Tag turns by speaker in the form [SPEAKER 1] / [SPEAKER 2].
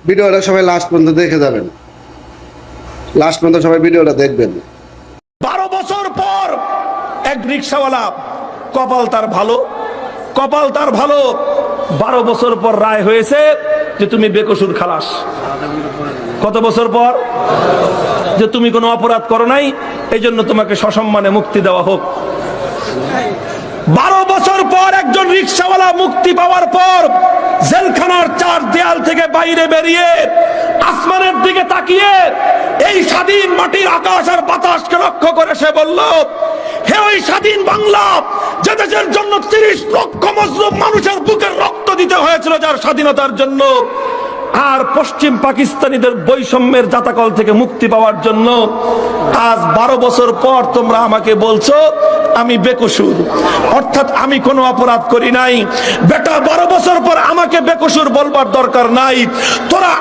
[SPEAKER 1] ভিডিওটা সবাই লাস্ট পর্যন্ত দেখে যাবেন, লাস্ট পর্যন্ত সবাই ভিডিওটা দেখবেন।
[SPEAKER 2] 12 বছর পর এক রিক্সাওয়ালা, কপাল তার ভালো, কপাল তার ভালো, 12 বছর পর রায় হয়েছে যে তুমি বেকসুর খালাস। কত বছর পর? যে তুমি কোনো অপরাধ করো নাই, এই জন্য তোমাকে সসম্মানে মুক্তি দেওয়া হোক। 12 বছর পর একজন রিক্সাওয়ালা মুক্তি পাওয়ার পর জেলখানার 4 দেয়াল থেকে বাইরে বেরিয়ে আসমানের দিকে তাকিয়ে এই স্বাধীন মাটির আকাশ আর বাতাসকে লক্ষ্য করে সে বলল, হে ওই স্বাধীন বাংলা, যে দেশের জন্য 30 লক্ষ মজলুম মানুষের বুকের রক্ত দিতে হয়েছিল যার স্বাধীনতার জন্য, আর পশ্চিম পাকিস্তানিদের বৈষম্যের জাতাকল থেকে মুক্তি পাওয়ার জন্য আজ 12 বছর পর তোমরা আমাকে বলছো আমি বেকসুর, অর্থাৎ আমি কোনো অপরাধ করি নাই। বেটা, 12 বছর পর আমাকে বেকসুর বলবার দরকার নাই। তোরা